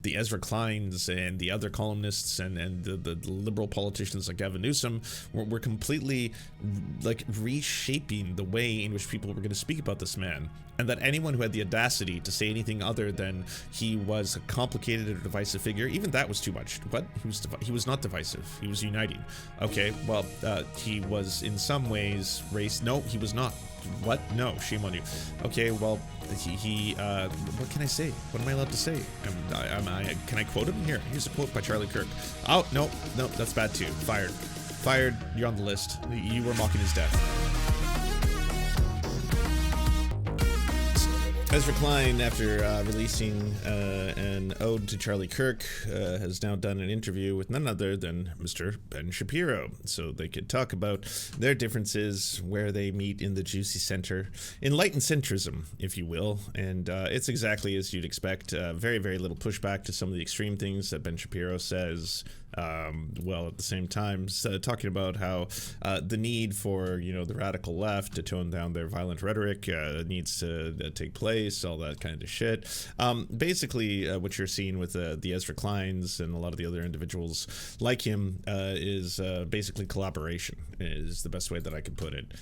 the Ezra Kleins and the other columnists and the liberal politicians like Gavin Newsom were completely like reshaping the way in which people were going to speak about this man, and that anyone who had the audacity to say anything other than he was a complicated or divisive figure, even that was too much. What? He was not divisive. He was uniting. Okay, well, he was in some ways no, he was not. What? No, shame on you. Okay, well, what can I say? What am I allowed to say? Can I quote him? Here's a quote by Charlie Kirk. Oh, no, that's bad too. Fired, you're on the list. You were mocking his death. Ezra Klein, after releasing an ode to Charlie Kirk, has now done an interview with none other than Mr. Ben Shapiro, so they could talk about their differences, where they meet in the juicy center, enlightened centrism, if you will, and it's exactly as you'd expect. Very, very little pushback to some of the extreme things that Ben Shapiro says. Well, at the same time, talking about how the need for, the radical left to tone down their violent rhetoric needs to take place, all that kind of shit. Basically, what you're seeing with the Ezra Kleins and a lot of the other individuals like him is basically collaboration, is the best way that I could put it,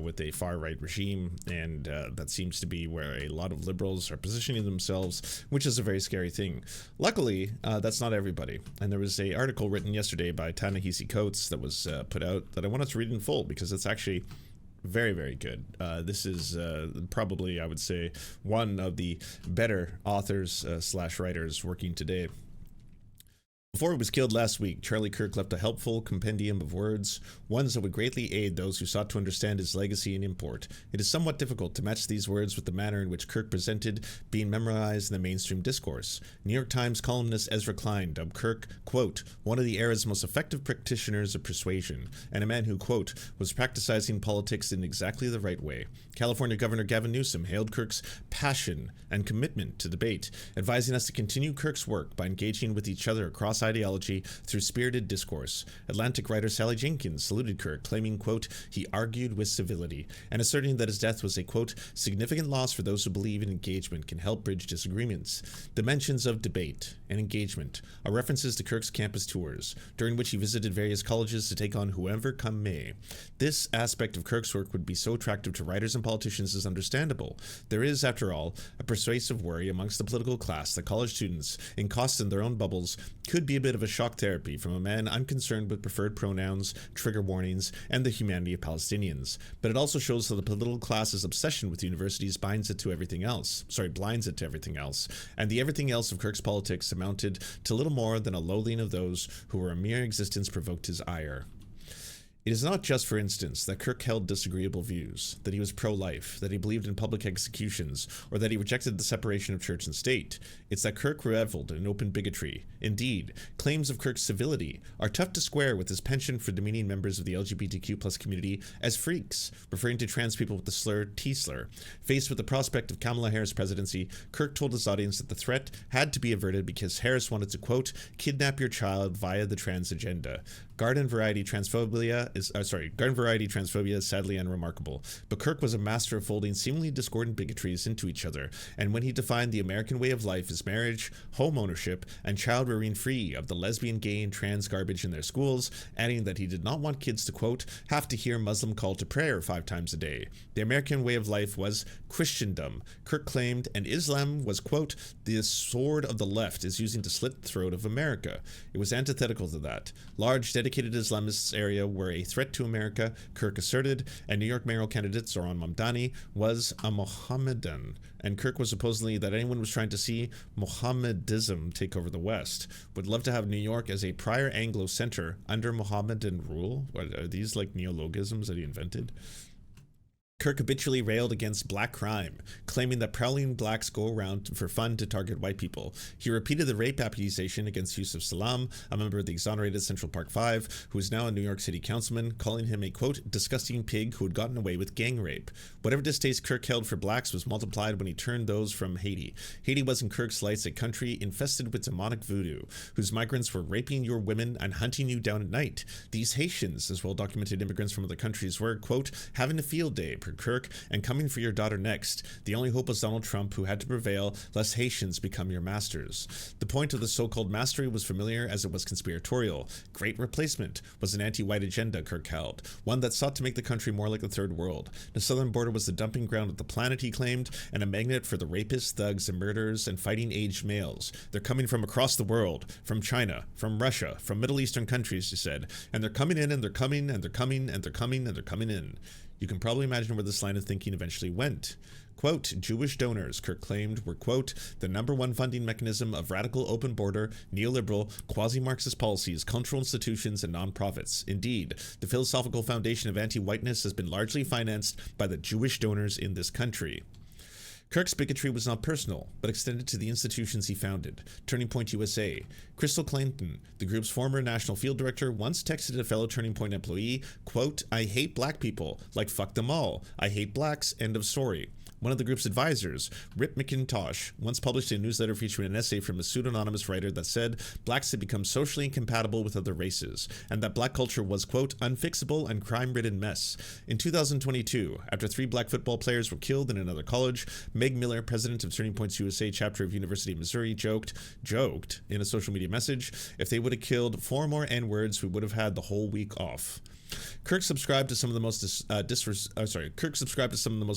with a far-right regime, and that seems to be where a lot of liberals are positioning themselves, which is a very scary thing. Luckily, that's not everybody, and there was an article written yesterday by Ta-Nehisi Coates that was put out that I wanted to read in full because it's actually very, very good. This is probably, I would say, one of the better authors slash writers working today. Before he was killed last week, Charlie Kirk left a helpful compendium of words, ones that would greatly aid those who sought to understand his legacy and import. It is somewhat difficult to match these words with the manner in which Kirk presented being memorized in the mainstream discourse. New York Times columnist Ezra Klein dubbed Kirk, quote, one of the era's most effective practitioners of persuasion, and a man who, quote, was practicing politics in exactly the right way. California Governor Gavin Newsom hailed Kirk's passion and commitment to debate, advising us to continue Kirk's work by engaging with each other across ideology through spirited discourse. Atlantic writer Sally Jenkins saluted Kirk, claiming, quote, he argued with civility, and asserting that his death was a, quote, significant loss for those who believe in engagement can help bridge disagreements. The mentions of debate and engagement are references to Kirk's campus tours, during which he visited various colleges to take on whoever come may. This aspect of Kirk's work would be so attractive to writers and politicians is understandable. There is, after all, a persuasive worry amongst the political class that college students, encased in their own bubbles, could be a bit of a shock therapy from a man unconcerned with preferred pronouns, trigger warnings, and the humanity of Palestinians. But it also shows how the political class's obsession with universities blinds it to everything else, and the everything else of Kirk's politics amounted to little more than a loathing of those who were a mere existence provoked his ire. It is not just, for instance, that Kirk held disagreeable views, that he was pro-life, that he believed in public executions, or that he rejected the separation of church and state. It's that Kirk reveled in open bigotry. Indeed, claims of Kirk's civility are tough to square with his penchant for demeaning members of the LGBTQ+ community as freaks, referring to trans people with the slur T-slur. Faced with the prospect of Kamala Harris' presidency, Kirk told his audience that the threat had to be averted because Harris wanted to, quote, kidnap your child via the trans agenda. Garden variety transphobia is sadly unremarkable, but Kirk was a master of folding seemingly discordant bigotries into each other, and when he defined the American way of life as marriage, home ownership, and child rearing free of the lesbian, gay, and trans garbage in their schools, adding that he did not want kids to, quote, have to hear Muslim call to prayer 5 times a day. The American way of life was Christendom, Kirk claimed, and Islam was, quote, the sword of the left is using to slit the throat of America. It was antithetical to that. Large, dedicated Islamists area were a threat to America, Kirk asserted, and New York mayoral candidate Zohran Mamdani was a Mohammedan, and Kirk was supposedly that anyone was trying to see Mohammedism take over the West. Would love to have New York as a prior Anglo center under Mohammedan rule. What, are these like neologisms that he invented? Kirk habitually railed against black crime, claiming that prowling blacks go around for fun to target white people. He repeated the rape accusation against Yusuf Salam, a member of the exonerated Central Park Five, who is now a New York City councilman, calling him a, quote, disgusting pig who had gotten away with gang rape. Whatever distaste Kirk held for blacks was multiplied when he turned those from Haiti. Haiti was in Kirk's lights a country infested with demonic voodoo, whose migrants were raping your women and hunting you down at night. These Haitians, as well documented immigrants from other countries, were, quote, having a field day, per Kirk, and coming for your daughter next. The only hope was Donald Trump, who had to prevail, lest Haitians become your masters. The point of the so-called mastery was familiar as it was conspiratorial. Great replacement was an anti-white agenda Kirk held, one that sought to make the country more like the Third World. The southern border was the dumping ground of the planet, he claimed, and a magnet for the rapists, thugs, and murderers, and fighting aged males. They're coming from across the world, from China, from Russia, from Middle Eastern countries, he said, and they're coming in, and they're coming, and they're coming, and they're coming, and they're coming in. You can probably imagine where this line of thinking eventually went. Quote, Jewish donors, Kirk claimed, were, quote, the #1 funding mechanism of radical open border, neoliberal, quasi-Marxist policies, cultural institutions, and nonprofits. Indeed, the philosophical foundation of anti-whiteness has been largely financed by the Jewish donors in this country. Kirk's bigotry was not personal, but extended to the institutions he founded. Turning Point USA. Crystal Clayton, the group's former national field director, once texted a fellow Turning Point employee, quote, I hate black people, like fuck them all. I hate blacks, end of story. One of the group's advisors, Rip McIntosh, once published a newsletter featuring an essay from a pseudonymous writer that said blacks had become socially incompatible with other races, and that black culture was, quote, unfixable and crime-ridden mess. In 2022, after 3 black football players were killed in another college, Meg Miller, president of Turning Points USA chapter of University of Missouri, joked in a social media message, if they would have killed 4 more N-words, we would have had the whole week off. Kirk subscribed to some of the most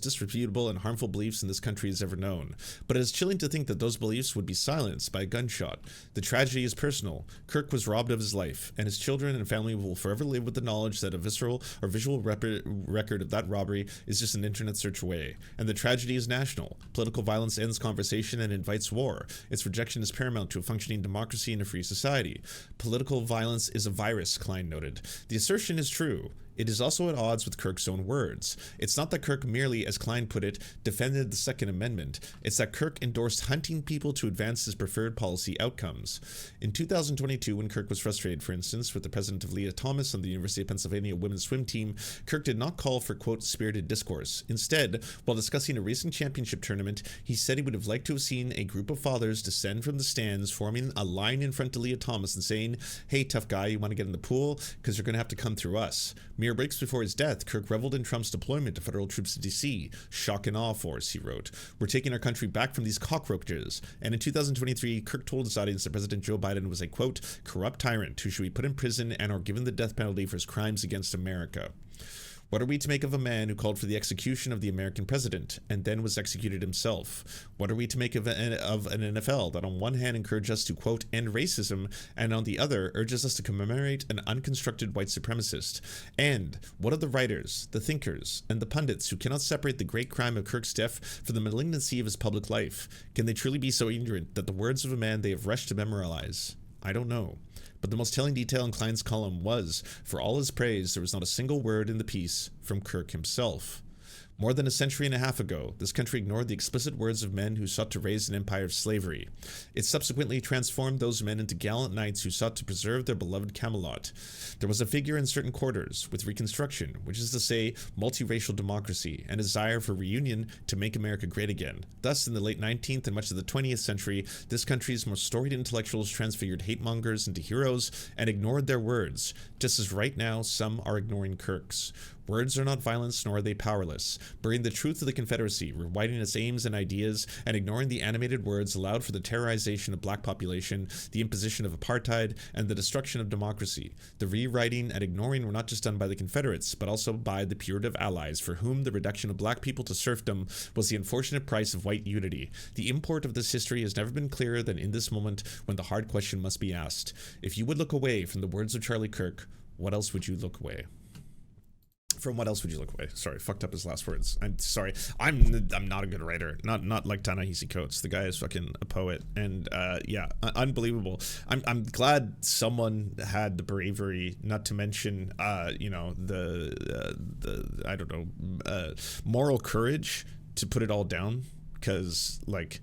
disreputable and harmful beliefs in this country has ever known. But it is chilling to think that those beliefs would be silenced by a gunshot. The tragedy is personal. Kirk was robbed of his life, and his children and family will forever live with the knowledge that a visceral or visual record of that robbery is just an internet search away. And the tragedy is national. Political violence ends conversation and invites war. Its rejection is paramount to a functioning democracy and a free society. Political violence is a virus, Klein noted. The assertion is true. It is also at odds with Kirk's own words. It's not that Kirk merely, as Klein put it, defended the Second Amendment. It's that Kirk endorsed hunting people to advance his preferred policy outcomes. In 2022, when Kirk was frustrated, for instance, with the president of Leah Thomas on the University of Pennsylvania women's swim team, Kirk did not call for, quote, spirited discourse. Instead, while discussing a recent championship tournament, he said he would have liked to have seen a group of fathers descend from the stands, forming a line in front of Leah Thomas and saying, hey, tough guy, you want to get in the pool? Because you're going to have to come through us. Mere breaks before his death, Kirk reveled in Trump's deployment of federal troops to D.C. Shock and awe force, he wrote. We're taking our country back from these cockroaches. And in 2023, Kirk told his audience that President Joe Biden was a, quote, corrupt tyrant who should be put in prison and or given the death penalty for his crimes against America. What are we to make of a man who called for the execution of the American president and then was executed himself? What are we to make of an NFL that on one hand encourages us to, quote, end racism, and on the other urges us to commemorate an unconstructed white supremacist? And what of the writers, the thinkers, and the pundits who cannot separate the great crime of Kirk's death from the malignancy of his public life? Can they truly be so ignorant that the words of a man they have rushed to memorialize? I don't know. But the most telling detail in Klein's column was, for all his praise, there was not a single word in the piece from Kirk himself. More than a century and a half ago, this country ignored the explicit words of men who sought to raise an empire of slavery. It subsequently transformed those men into gallant knights who sought to preserve their beloved Camelot. There was a figure in certain quarters with Reconstruction, which is to say, multiracial democracy, and a desire for reunion to make America great again. Thus, in the late 19th and much of the 20th century, this country's most storied intellectuals transfigured hate-mongers into heroes and ignored their words, just as right now some are ignoring Kirk's. Words are not violence, nor are they powerless. Burying the truth of the Confederacy, rewriting its aims and ideas, and ignoring the animated words allowed for the terrorization of black population, the imposition of apartheid, and the destruction of democracy. The rewriting and ignoring were not just done by the Confederates, but also by the putative allies, for whom the reduction of black people to serfdom was the unfortunate price of white unity. The import of this history has never been clearer than in this moment when the hard question must be asked. If you would look away from the words of Charlie Kirk, what else would you look away? From what else would you look away? Sorry, fucked up his last words. I'm sorry. I'm not a good writer. Not like Ta-Nehisi Coates. The guy is fucking a poet, and yeah, unbelievable. I'm glad someone had the bravery, not to mention you know, the I don't know, moral courage to put it all down, because like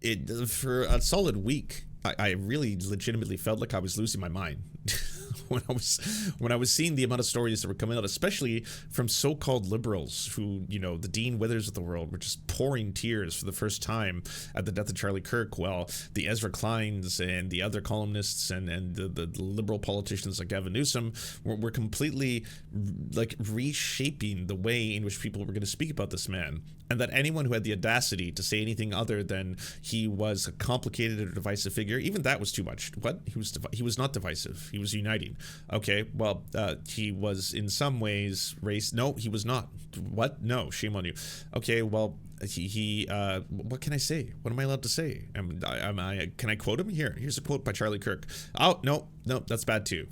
it for a solid week I really legitimately felt like I was losing my mind. when I was seeing the amount of stories that were coming out, especially from so-called liberals who, you know, the Dean Withers of the world, were just pouring tears for the first time at the death of Charlie Kirk, while the Ezra Kleins and the other columnists and the liberal politicians like Gavin Newsom were completely like reshaping the way in which people were going to speak about this man. And that anyone who had the audacity to say anything other than he was a complicated or divisive figure, even that was too much. What? He was not divisive. He was uniting. Okay, well, he was in some ways race. No, he was not. What? No, shame on you. Okay, well, what can I say? What am I allowed to say? Can I quote him? Here's a quote by Charlie Kirk. Oh, no, that's bad too.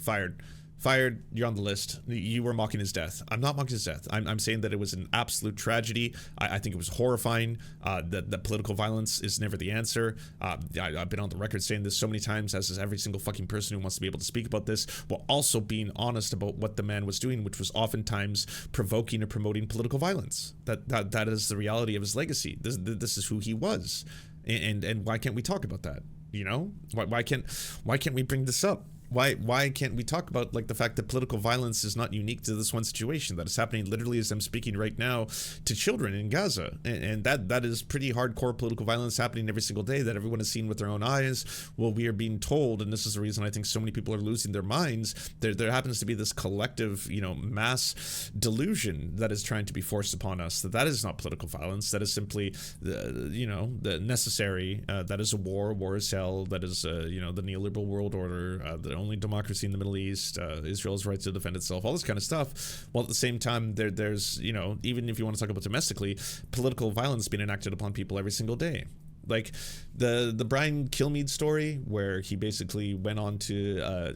Fired, you're on the list. You were mocking his death. I'm not mocking his death. I'm saying that it was an absolute tragedy. I think it was horrifying. That political violence is never the answer. I've been on the record saying this so many times, as is every single fucking person who wants to be able to speak about this, while also being honest about what the man was doing, which was oftentimes provoking or promoting political violence. That is the reality of his legacy. This is who he was. And why can't we talk about that? You know? Why can't we bring this up? Why can't we talk about like the fact that political violence is not unique to this one situation, that is happening literally as I'm speaking right now to children in Gaza, and that is pretty hardcore political violence happening every single day that everyone has seen with their own eyes. Well, we are being told, and this is the reason I think so many people are losing their minds, there happens to be this collective, you know, mass delusion that is trying to be forced upon us that is not political violence, that is simply the necessary, that is a war is hell, that is the neoliberal world order, the only democracy in the Middle East, Israel's right to defend itself, all this kind of stuff, while at the same time there's even if you want to talk about domestically, political violence being enacted upon people every single day. Like the Brian Kilmeade story, where he basically went on to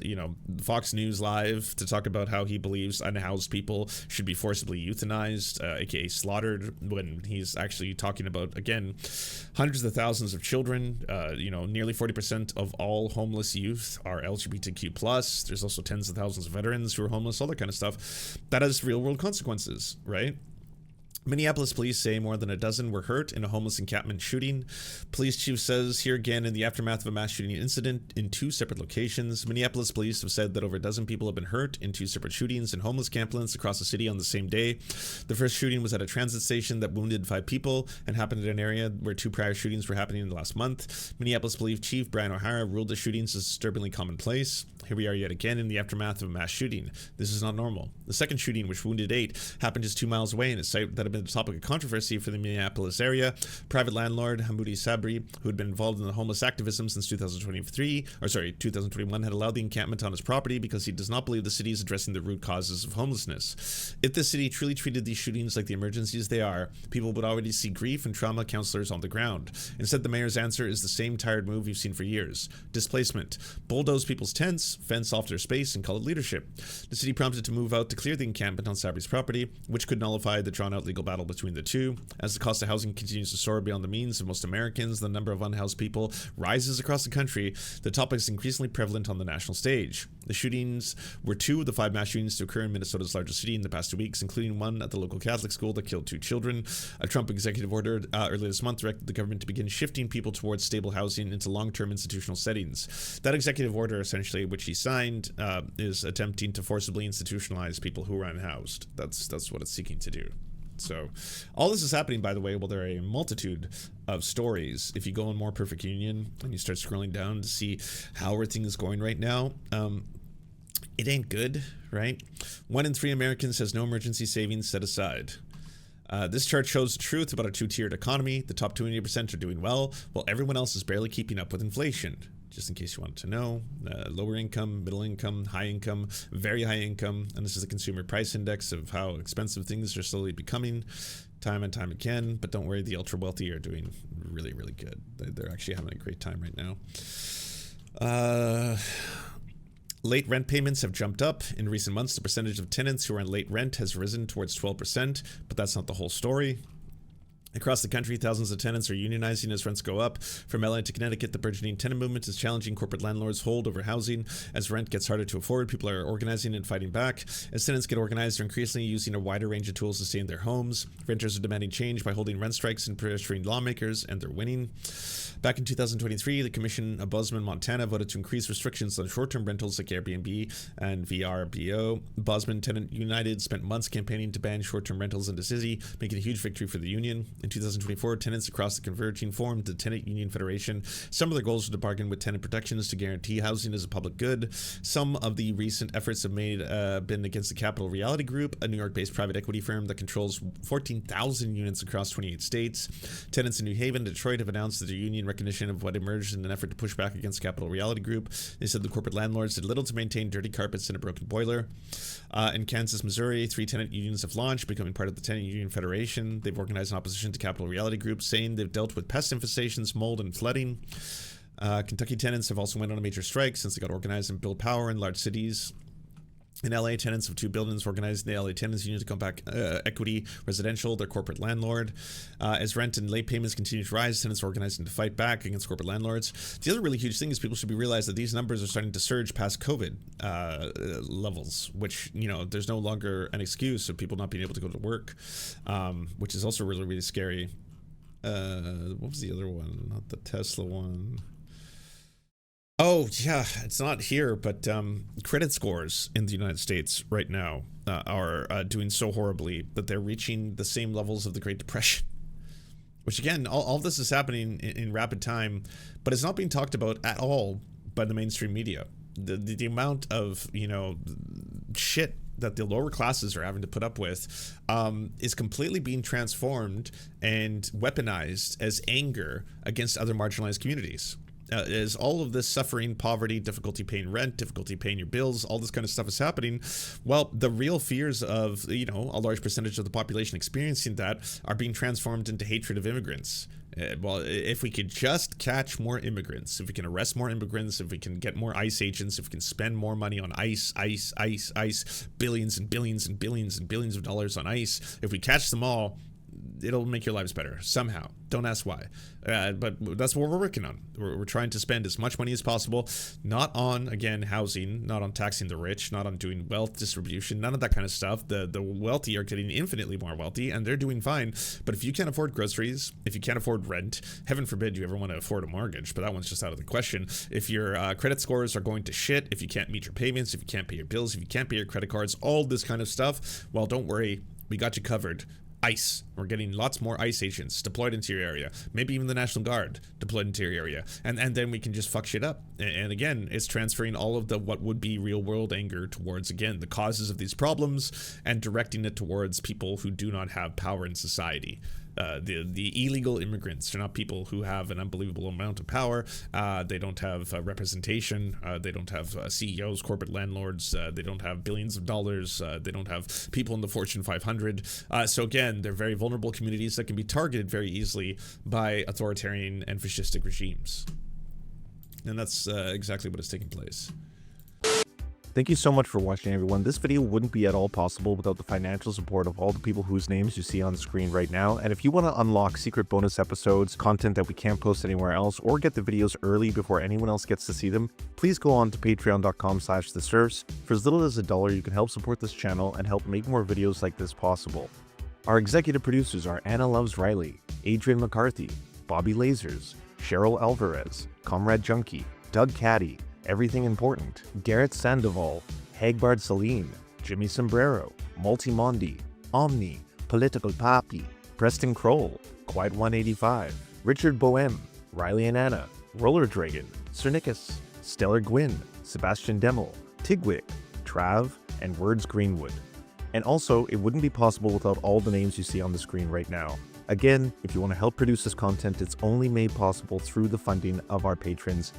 Fox News Live to talk about how he believes unhoused people should be forcibly euthanized, aka slaughtered, when he's actually talking about, again, hundreds of thousands of children. Nearly 40% of all homeless youth are LGBTQ+. There's also tens of thousands of veterans who are homeless, all that kind of stuff. That has real world consequences, right? Minneapolis police say more than a dozen were hurt in a homeless encampment shooting. Police chief says here again in the aftermath of a mass shooting incident in two separate locations. Minneapolis police have said that over a dozen people have been hurt in two separate shootings in homeless camplets across the city on the same day. The first shooting was at a transit station that wounded 5 people and happened in an area where 2 prior shootings were happening in the last month. Minneapolis Police Chief Brian O'Hara ruled the shootings as disturbingly commonplace. Here we are yet again in the aftermath of a mass shooting. This is not normal. The second shooting, which wounded 8, happened just 2 miles away in a site that had been the topic of controversy for the Minneapolis area. Private landlord Hamoudi Sabri, who had been involved in the homeless activism since 2021, had allowed the encampment on his property because he does not believe the city is addressing the root causes of homelessness. If the city truly treated these shootings like the emergencies they are, people would already see grief and trauma counselors on the ground. Instead, the mayor's answer is the same tired move we've seen for years: displacement. Bulldoze people's tents, fence off their space, and call it leadership. The city prompted to move out to clear the encampment on Sabri's property, which could nullify the drawn-out legal battle between the two. As the cost of housing continues to soar beyond the means of most Americans, the number of unhoused people rises across the country. The topic is increasingly prevalent on the national stage. The shootings were 2 of the 5 mass shootings to occur in Minnesota's largest city in the past 2 weeks, including one at the local Catholic school that killed 2 children. A Trump executive order earlier this month directed the government to begin shifting people towards stable housing into long-term institutional settings. That executive order, essentially, which he signed, is attempting to forcibly institutionalize people who are unhoused. That's what it's seeking to do. So all this is happening, by the way, well, there are a multitude of stories. If you go on More Perfect Union and you start scrolling down to see how are things going right now, it ain't good, right? 1 in 3 Americans has no emergency savings set aside. This chart shows the truth about a 2-tiered economy. The top 20% are doing well, while everyone else is barely keeping up with inflation. Just in case you wanted to know, lower income, middle income, high income, very high income, and this is the consumer price index of how expensive things are slowly becoming, time and time again. But don't worry, the ultra wealthy are doing really, really good. They're actually having a great time right now. Late rent payments have jumped up. In recent months, the percentage of tenants who are on late rent has risen towards 12%, but that's not the whole story. Across the country, thousands of tenants are unionizing as rents go up. From LA to Connecticut, the burgeoning tenant movement is challenging corporate landlords' hold over housing. As rent gets harder to afford, people are organizing and fighting back. As tenants get organized, they're increasingly using a wider range of tools to stay in their homes. Renters are demanding change by holding rent strikes and pressuring lawmakers, and they're winning. Back in 2023, the Commission of Bozeman, Montana voted to increase restrictions on short-term rentals like Airbnb and VRBO. Bozeman Tenant United spent months campaigning to ban short-term rentals in the city, making a huge victory for the union. In 2024, tenants across the converging formed the Tenant Union Federation. Some of their goals were to bargain with tenant protections to guarantee housing as a public good. Some of the recent efforts have been against the Capital Reality Group, a New York-based private equity firm that controls 14,000 units across 28 states. Tenants in New Haven and Detroit have announced that their union recognition of what emerged in an effort to push back against Capital Reality Group. They said the corporate landlords did little to maintain dirty carpets and a broken boiler. In Kansas, Missouri, 3 tenant unions have launched, becoming part of the Tenant Union Federation. They've organized in opposition to Capital Reality Group, saying they've dealt with pest infestations, mold, and flooding. Kentucky tenants have also went on a major strike since they got organized and built power in large cities. In LA, tenants of 2 buildings organized the LA Tenants Union to combat Equity Residential, their corporate landlord. As rent and late payments continue to rise, tenants are organizing to fight back against corporate landlords. The other really huge thing is people should be realized that these numbers are starting to surge past COVID levels, which, you know, there's no longer an excuse of people not being able to go to work, which is also really, really scary. What was the other one? Not the Tesla one. Oh, yeah, it's not here, but credit scores in the United States right now are doing so horribly that they're reaching the same levels of the Great Depression. Which, again, all this is happening in rapid time, but it's not being talked about at all by the mainstream media. The amount of, you know, shit that the lower classes are having to put up with is completely being transformed and weaponized as anger against other marginalized communities. As all of this suffering, poverty, difficulty paying rent, difficulty paying your bills, all this kind of stuff is happening, well, the real fears of, you know, a large percentage of the population experiencing that are being transformed into hatred of immigrants. Well, if we could just catch more immigrants, if we can arrest more immigrants, if we can get more ICE agents, if we can spend more money on ICE, billions and billions and billions and billions of dollars on ICE, if we catch them all, it'll make your lives better somehow. Don't ask why. But that's what we're working on. We're trying to spend as much money as possible, not on, again, housing, not on taxing the rich, not on doing wealth distribution, none of that kind of stuff. The wealthy are getting infinitely more wealthy, and they're doing fine. But if you can't afford groceries, if you can't afford rent, heaven forbid you ever want to afford a mortgage, but that one's just out of the question. If your credit scores are going to shit, if you can't meet your payments, if you can't pay your bills, if you can't pay your credit cards, all this kind of stuff, well, don't worry. We got you covered. ICE. We're getting lots more ICE agents deployed into your area. Maybe even the National Guard deployed into your area. And then we can just fuck shit up. And again, it's transferring all of the what would be real world anger towards, again, the causes of these problems and directing it towards people who do not have power in society. The illegal immigrants are not people who have an unbelievable amount of power. They don't have representation. They don't have CEOs, corporate landlords. They don't have billions of dollars. They don't have people in the Fortune 500. So again, they're very vulnerable communities that can be targeted very easily by authoritarian and fascistic regimes. And that's exactly what is taking place. Thank you so much for watching, everyone. This video wouldn't be at all possible without the financial support of all the people whose names you see on the screen right now. And if you want to unlock secret bonus episodes, content that we can't post anywhere else, or get the videos early before anyone else gets to see them, please go on to patreon.com/theserfs. For as little as $1, you can help support this channel and help make more videos like this possible. Our executive producers are Anna Loves Riley, Adrian McCarthy, Bobby Lasers, Cheryl Alvarez, Comrade Junkie, Doug Caddy, Everything Important, Garrett Sandoval, Hagbard Celine, Jimmy Sombrero, Multimondi, Omni, Political Papi, Preston Kroll, Quiet 185, Richard Boehm, Riley and Anna, Roller Dragon, Cernicus, Stellar Gwyn, Sebastian Demel, Tigwick, Trav, and Words Greenwood. And also, it wouldn't be possible without all the names you see on the screen right now. Again, if you want to help produce this content, it's only made possible through the funding of our patrons.